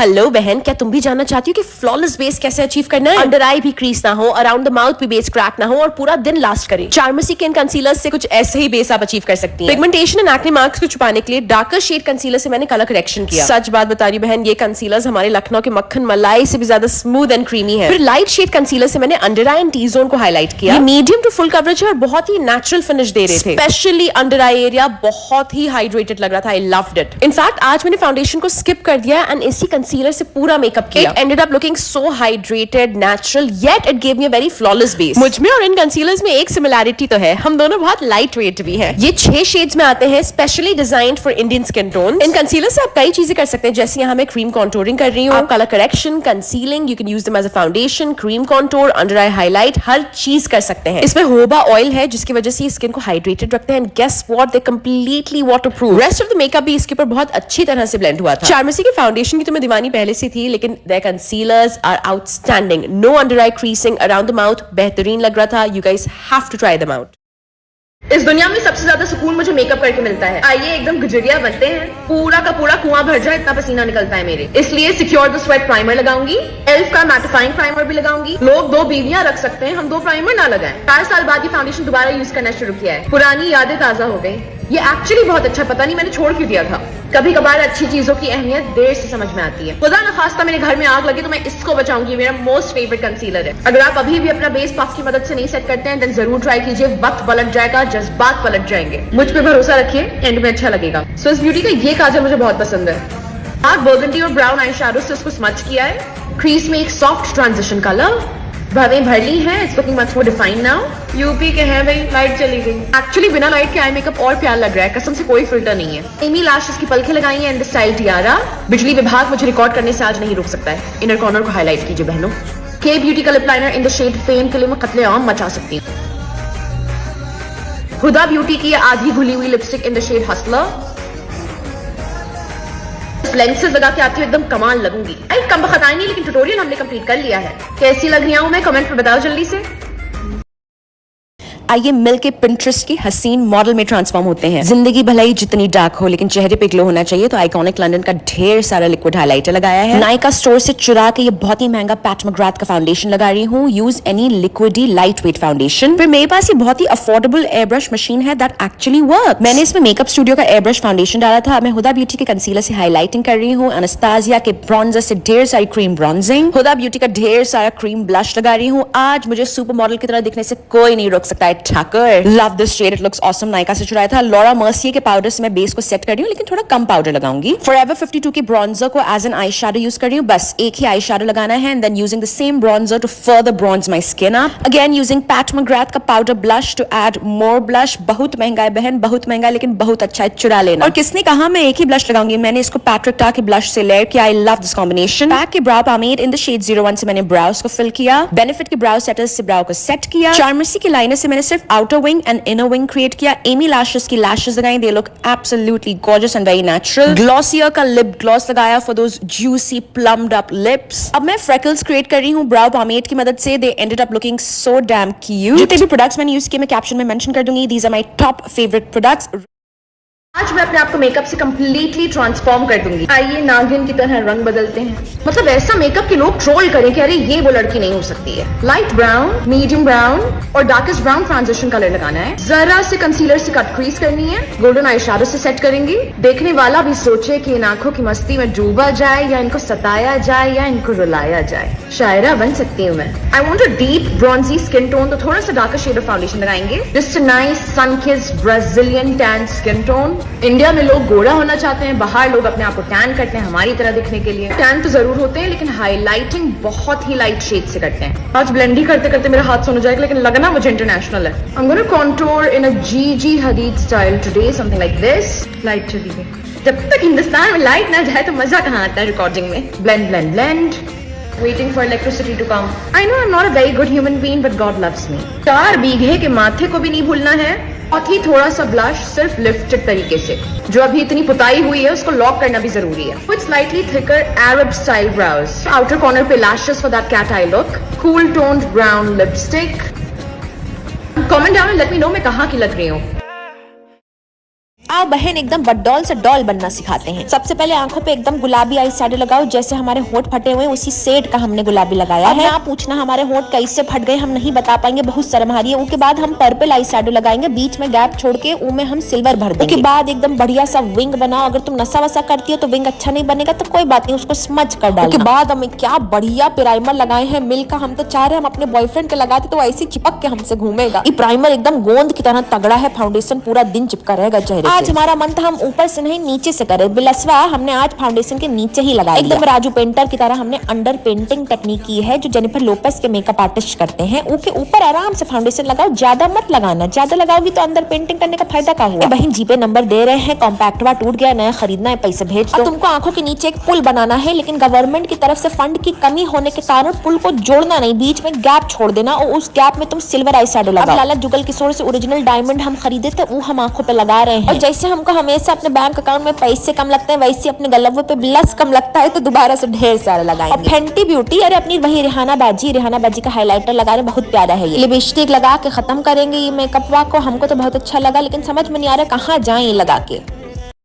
Hello बहन, क्या तुम भी जानना चाहती हो कि फ्लॉलेस बेस कैसे अचीव करना है? अंडर आई भी क्रीज ना हो, अराउंड द माउथ भी बेस क्रैक ना हो और पूरा दिन लास्ट करे। चार्मसी के इन कंसीलर से कुछ ऐसे ही बेस आप अचीव कर सकती हैं। पिगमेंटेशन एंड एक्ने मार्क्स को छुपाने के लिए डार्कर शेड कंसीलर से मैंने कलर करेक्शन किया। सच बात बता रही बहन, ये कंसीलर्स हमारे लखनऊ के मक्खन मलाई से भी ज्यादा स्मूथ एंड क्रीमी है। फिर लाइट शेड कंसीलर से मैंने under I and T zone को हाईलाइट किया। मीडियम टू फुल कवरेज है और बहुत ही नेचुरल फिनिश दे रहे थे। स्पेशली अंडर आई एरिया बहुत ही हाइड्रेटेड लग रहा था। I loved it. इनफैक्ट आज मैंने फाउंडेशन को स्किप कर दिया एंड इसी कंसीलर से पूरा मेकअप किया। It ended up looking so hydrated, natural, yet it gave me a very flawless base. मुझ में और इन कंसीलर्स में एक सिमिलैरिटी तो है, हम दोनों बहुत लाइट वेट भी हैं। ये 6 शेड्स में आते हैं, specially designed for Indian skin tone. In concealer से आप कई चीजें कर सकते हैं, जैसे यहाँ मैं क्रीम कॉन्टोरिंग कर रही हूँ, आप colour correction, concealing, you can use them as a foundation, cream contour, under eye highlight, हर चीज कर सकते हैं। इसमें होबा ऑयल है जिसकी वजह से स्किन को हाइड्रेटेड रखते हैं and guess what, they completely waterproof. Rest of the makeup भी इसके ऊपर बहुत अच्छी तरह से ब्लेंड हुआ था। चार्मसी की फाउंडेशन की तो मैं दीवानी पहले से थी, लेकिन their concealers are outstanding. No under eye creasing around the mouth. बेहतरीन लग रहा था. You guys have to try them out. इस दुनिया में सबसे ज्यादा सुकून मुझे मेकअप करके मिलता है। आइए एकदम गुजरिया बनते हैं, पूरा का पूरा कुआं भर जाए इतना पसीना निकलता है मेरे। इसलिए सिक्योर द स्वेट प्राइमर लगाऊंगी, एल्फ का मैटिफाइंग प्राइमर भी लगाऊंगी। लोग 2 बीवियां रख सकते हैं, हम 2 प्राइमर ना लगाएं। 4 साल बाद ये फाउंडेशन दोबारा यूज करना शुरू किया है, पुरानी यादें ताजा हो गई। ये एक्चुअली बहुत अच्छा, पता नहीं मैंने छोड़ क्यों दिया था। कभी कभार अच्छी चीजों की अहमियत देर से समझ में आती है। खुदा न खास्ता मेरे घर में आग लगे तो मैं इसको बचाऊंगी, मेरा मोस्ट फेवरेट कंसीलर है। अगर आप अभी भी अपना बेस पफ की मदद से नहीं सेट करते हैं देन जरूर ट्राई कीजिए। वक्त पलट जाएगा, जज्बात पलट जाएंगे। मुझ पे भरोसा रखिए, एंड में अच्छा लगेगा। स्विस ब्यूटी का ये काजल मुझे बहुत पसंद है। डार्क बर्गंडी और ब्राउन आई शैडो से उसको स्मच किया है। क्रीज में एक सॉफ्ट ट्रांजिशन कलर, भवें भर ली है, it's looking much more defined now. UP के हैं भाई, लाइट चली गई। एक्चुअली बिना लाइट के आई मेकअप और प्यार लग रहा है, कसम से कोई फिल्टर नहीं है। एमी लैशेस की पलकें लगाई हैं एंड स्टाइल टियारा। बिजली विभाग मुझे रिकॉर्ड करने से आज नहीं रोक सकता है। इनर कॉर्नर को हाईलाइट कीजिए बहनों। के ब्यूटी का lip liner in the shade fame के लिए मैं कत्लेआम मचा सकती हूँ। हुदा ब्यूटी की आधी घुली हुई lipstick in the shade hustler. Lenses लगा के आती हूँ, एकदम कमाल लगूंगी। कम बखत आई नहीं, लेकिन ट्यूटोरियल हमने कंप्लीट कर लिया है। कैसी लग रही हूँ मैं, कमेंट में बताओ जल्दी से। आइए मिलके पिंटरेस्ट की हसीन मॉडल में ट्रांसफॉर्म होते हैं। जिंदगी भलाई जितनी डार्क हो लेकिन चेहरे पे ग्लो होना चाहिए, तो आइकॉनिक लंदन का ढेर सारा लिक्विड हाइलाइटर लगाया है। नायका स्टोर से चुरा के ये बहुत ही महंगा पैट मैकग्राथ का फाउंडेशन लगा रही हूँ। Use any liquidy light weight foundation. फिर मेरे पास ये बहुत ही अफोर्डेबल एयर ब्रश मशीन है दैट एक्चुअली वर्क। मैंने इसमें मेकअप स्टूडियो का एयर ब्रश फाउंडेशन डाला था। मैं हुदा ब्यूटी के कंसीलर से हाईलाइटिंग कर रही हूँ। एनास्तासिया के ब्रॉन्जर से ढेर सारी क्रीम ब्रॉन्जिंग। हुदा ब्यूटी का ढेर सारा क्रीम ब्लश लगा रही हूँ। आज मुझे सुपर मॉडल की तरह दिखने से कोई नहीं रोक सकता है। ठाकर love this shade, it looks awesome. Nykaa से चुराया था। लॉरा मर्सिए के पाउडर से मैं बेस को सेट कर रही हूँ, लेकिन थोड़ा कम पाउडर लगाऊंगी। फॉरएवर 52 के ब्रॉन्जर को as an eye shadow use कर रही हूँ। बस एक ही आई शैडो लगाना है and then using the same bronzer to further bronze my skin up. Again using Pat McGrath का powder blush to add more blush. बहुत महंगा है बहन, बहुत महंगा है, लेकिन बहुत अच्छा है, चुरा लेना। और किसने कहा मैं एक ही ब्लश लगाऊंगी? मैंने इसको पैट्रिक टा के ब्लश से लेयर किया। I love this combination. Pack के brow pomade in the shade 01 से मैंने ब्राउज को फिल किया। बेनिफिट के ब्राउ सेटर्स से ब्राउ को सेट किया। चार्मसी के लाइनर से मैंने सिर्फ outer wing and inner wing create किया। एमी लैशेस की लैशेस लगाई, they look absolutely gorgeous and very natural. Glossier का लिप ग्लॉस लगाया for those juicy plumped up lips. अब मैं फ्रेकल्स क्रिएट कर रही हूँ ब्राउ पोमेड की मदद से। They ended up looking so damn cute. जितने भी प्रोडक्ट्स मैंने यूज किए मैं कैप्शन में मेंशन कर दूंगी। These are my top favourite products. आज मैं अपने आप को मेकअप से कंप्लीटली ट्रांसफॉर्म कर दूंगी। आइए नागिन की तरह रंग बदलते हैं, मतलब ऐसा मेकअप कि लोग ट्रोल करें कि अरे ये वो लड़की नहीं हो सकती है। लाइट ब्राउन, मीडियम ब्राउन और डार्केस्ट ब्राउन ट्रांजिशन कलर लगाना है। जरा से कंसीलर से कट क्रीज करनी है। गोल्डन आई शैडो से सेट करेंगे। देखने वाला भी सोचे कि इन आंखों की मस्ती में डूबा जाए, या इनको सताया जाए, या इनको रुलाया जाए। शायरा बन सकती हूँ मैं। I want a deep bronzy skin tone, तो थोड़ा सा डार्कर शेड ऑफ फाउंडेशन लगाएंगे। Just a nice sun kissed Brazilian tan skin tone. India में लोग गोरा होना चाहते हैं, बाहर लोग अपने आप को टैन करते हैं हमारी तरह दिखने के लिए। टैन तो जरूर होते हैं, लेकिन हाईलाइटिंग बहुत ही लाइट शेड से करते हैं। आज ब्लेंडिंग करते करते मेरा हाथ सोना जाएगा, लेकिन लगना मुझे इंटरनेशनल है। I'm gonna contour in a Gigi Hadid style today, something like this. Light चली गई। जब तक हिंदुस्तान में लाइट ना जाए तो मजा कहाँ आता है रिकॉर्डिंग में। Blend blend blend. Waiting for electricity to come. I know I'm not a very good human being, but God loves me. 4 बीघे के माथे को भी नहीं भूलना है। बहुत ही थोड़ा सा ब्लश, सिर्फ लिफ्टेड तरीके से। जो अभी इतनी पुताई हुई है उसको लॉक करना भी जरूरी है। With slightly thicker Arab style brows. Outer corner पे lashes for that cat eye look. Cool toned brown lipstick. Comment down and let me know मैं कहाँ की लग रही हूँ। आओ बहन एकदम बड्डॉल से डॉल बनना सिखाते हैं। सबसे पहले आंखों पे एकदम गुलाबी आई शैडो लगाओ, जैसे हमारे होंठ फटे हुए उसी सेट का हमने गुलाबी लगाया है। ना पूछना हमारे होंठ कैसे फट गए, हम नहीं बता पाएंगे, बहुत शर्म आ रही है। उसके बाद हम पर्पल आई शैडो लगाएंगे, बीच में गैप छोड़ के उनमें हम सिल्वर भर देंगे। उसके बाद एकदम बढ़िया सा विंग बनाओ। अगर तुम नशा वसा करती हो तो विंग अच्छा नहीं बनेगा तो कोई बात नहीं, उसको स्मच कर डालो। उसके बाद हमें क्या बढ़िया प्राइमर लगाए हैं मिल का। हम तो चाह रहे हैं हम अपने बॉयफ्रेंड के लगाते तो ऐसे चिपक के हमसे घूमेगा। ये प्राइमर एकदम गोंद की तरह तगड़ा है, फाउंडेशन पूरा दिन चिपका रहेगा चेहरे से। आज हमारा मन था हम ऊपर से नहीं नीचे से करें, बिलसवा हमने आज फाउंडेशन के नीचे ही लगाया। एकदम राजू पेंटर की तरह हमने अंडर पेंटिंग टेक्निक की है जो जेनिफर लोपेस के मेकअप आर्टिस्ट करते हैं। उसके ऊपर आराम से फाउंडेशन लगाओ, ज्यादा मत लगाना, ज्यादा लगाओगी तो अंदर पेंटिंग करने का फायदा क्या हुआ। बहन जीपे नंबर दे रहे हैं, कॉम्पैक्टवा टूट गया, नया खरीदना है, पैसे भेज दो। तुमको आंखों के नीचे एक पुल बनाना है, लेकिन गवर्नमेंट की तरफ से फंड की कमी होने के कारण पुल को जोड़ना नहीं, बीच में गैप छोड़ देना और उस गैप में तुम सिल्वर आई शैडो लगाओ। लाला जुगल किशोर से ओरिजिनल डायमंड हम खरीदे थे, वो हम आंखों पे लगा रहे हैं। और जैसे हमको हमेशा अपने बैंक अकाउंट में पैसे कम लगते हैं वैसे अपने गलवों पे ब्लश कम लगता है, तो दोबारा से ढेर सारा लगाएंगे। और फेंटी ब्यूटी, अरे अपनी वही रेहाना बाजी का हाइलाइटर लगा रहे, बहुत प्यारा है ये। लिपस्टिक लगा के खत्म करेंगे ये मेकअप को। हमको तो बहुत अच्छा लगा, लेकिन समझ में नहीं आ रहा कहाँ जाए लगा के।